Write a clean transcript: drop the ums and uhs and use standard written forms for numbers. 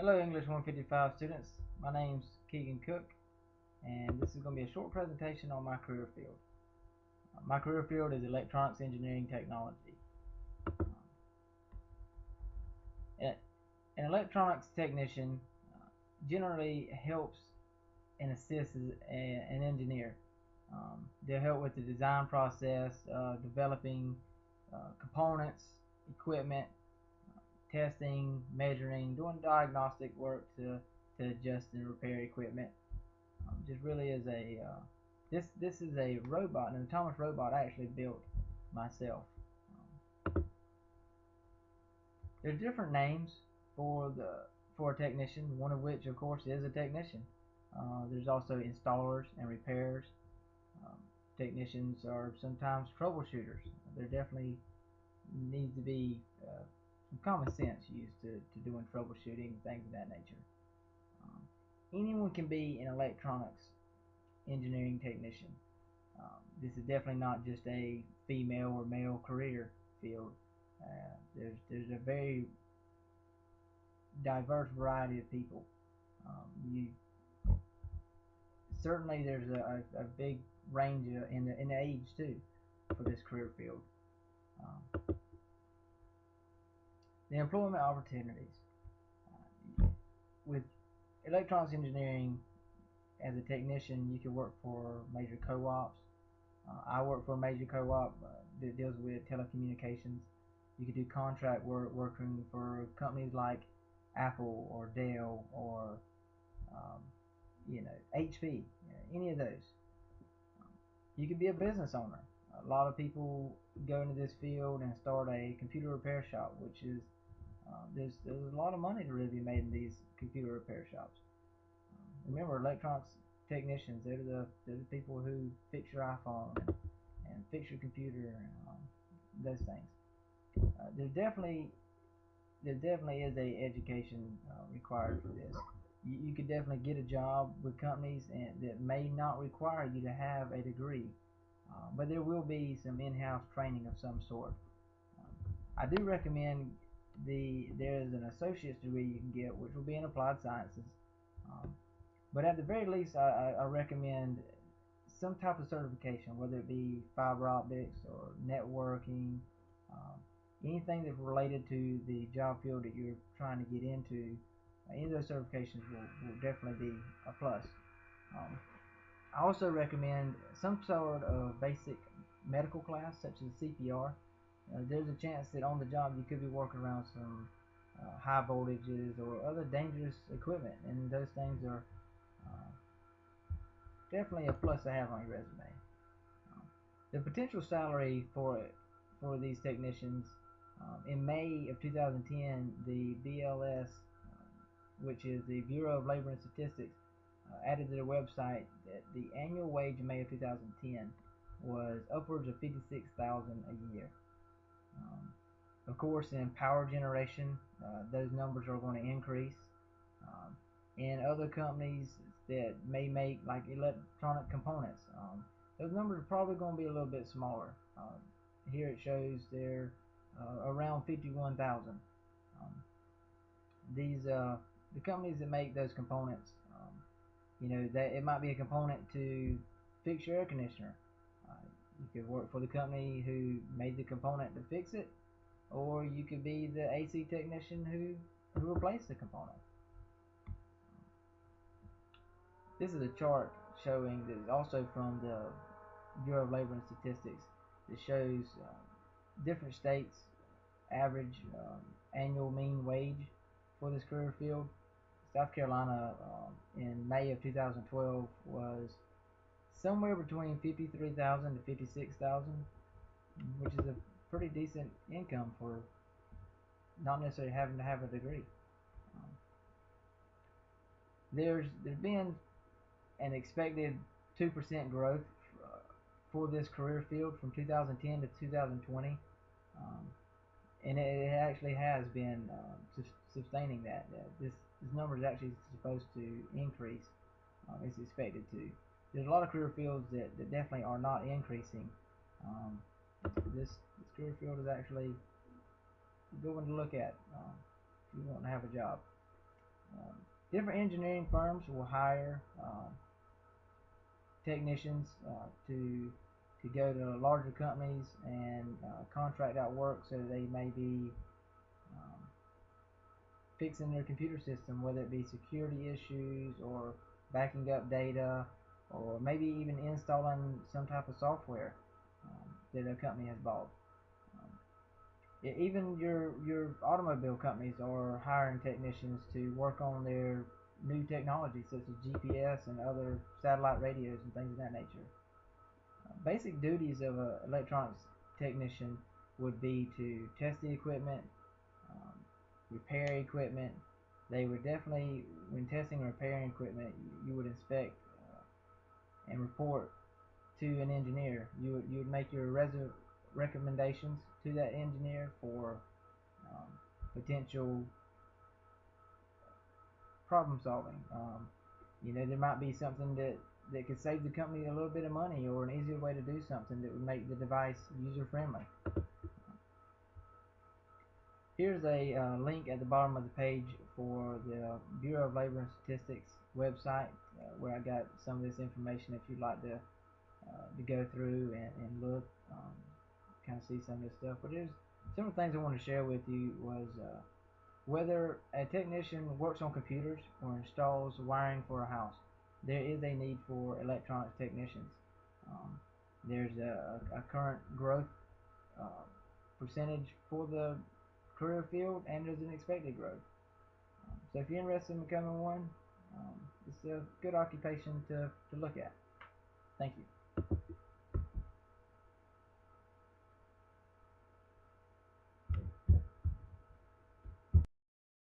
Hello English 155 students, my name's Keegan Cook and this is going to be a short presentation on my career field. My career field is Electronics Engineering Technology. An electronics technician generally helps and assists an engineer. They'll help with the design process, developing components, equipment, testing, measuring, doing diagnostic work to adjust and repair equipment. Just really is a this is a robot, an autonomous robot I actually built myself. There's different names for a technician, one of which of course is a technician. There's also installers and repairs. Um, Technicians are sometimes troubleshooters. There definitely needs to be some common sense used to doing troubleshooting, things of that nature. Um, Anyone can be an electronics engineering technician. This is definitely not just a female or male career field. There's a very diverse variety of people. You certainly there's a big range in the age too for this career field. Um, the employment opportunities with electronics engineering as a technician, you can work for major co-ops. I work for a major co-op that deals with telecommunications. You could do contract work working for companies like Apple or Dell or um, HP, any of those. You could be a business owner. A lot of people go into this field and start a computer repair shop, which is there's a lot of money to really be made in these computer repair shops. Remember, electronics technicians, they're the people who fix your iPhone and fix your computer and those things. There definitely is a education required for this. You could definitely get a job with companies that may not require you to have a degree, but there will be some in-house training of some sort. I do recommend there's an associate's degree you can get, which will be in applied sciences. Um, but at the very least, I recommend some type of certification, whether it be fiber optics or networking, um, anything that's related to the job field that you're trying to get into. Any of those certifications will definitely be a plus. Um, I also recommend some sort of basic medical class, such as CPR. There's a chance that on the job you could be working around some high voltages or other dangerous equipment, and those things are uh, definitely a plus to have on your resume. Um, the potential salary for these technicians in May of 2010, the BLS, which is the Bureau of Labor and Statistics, added to their website that the annual wage in May of 2010 was upwards of 56,000 a year. Um, of course, in power generation, those numbers are going to increase. In other companies that may make like electronic components, those numbers are probably going to be a little bit smaller. Here it shows they're around 51,000. Um, these the companies that make those components, that it might be a component to fix your air conditioner. Uh, you could work for the company who made the component to fix it, or you could be the AC technician who replaced the component. This is a chart showing that is also from the Bureau of Labor and Statistics that shows different states average annual mean wage for this career field. South Carolina in May of 2012 was somewhere between 53,000 to 56,000, which is a pretty decent income for not necessarily having to have a degree. Um, there's been an expected 2% growth for this career field from 2010 to 2020, um, and it actually has been sustaining that. This number is actually supposed to increase. It's expected to. There's a lot of career fields that definitely are not increasing. Um, this career field is actually a good one to look at if you want to have a job. Um, Different engineering firms will hire technicians to go to larger companies and contract out work, so they may be um, fixing their computer system, whether it be security issues or backing up data, or maybe even installing some type of software that a company has bought. Um, Even your automobile companies are hiring technicians to work on their new technology, such as GPS and other satellite radios and things of that nature. Basic duties of an electronics technician would be to test the equipment, um, repair equipment. They would definitely, when testing and repairing equipment, you would inspect and report to an engineer. You would make your recommendations to that engineer for potential problem solving. There might be something that could save the company a little bit of money, or an easier way to do something that would make the device user friendly. Here's a link at the bottom of the page for the Bureau of Labor and Statistics website, where I got some of this information if you'd like to go through and look, kind of see some of this stuff. But here's some of the things I want to share with you was whether a technician works on computers or installs wiring for a house, there is a need for electronics technicians. Um, there's a current growth uh, percentage for the career field, and there's an expected growth. So if you're interested in becoming one, it's a good occupation to look at. Thank you.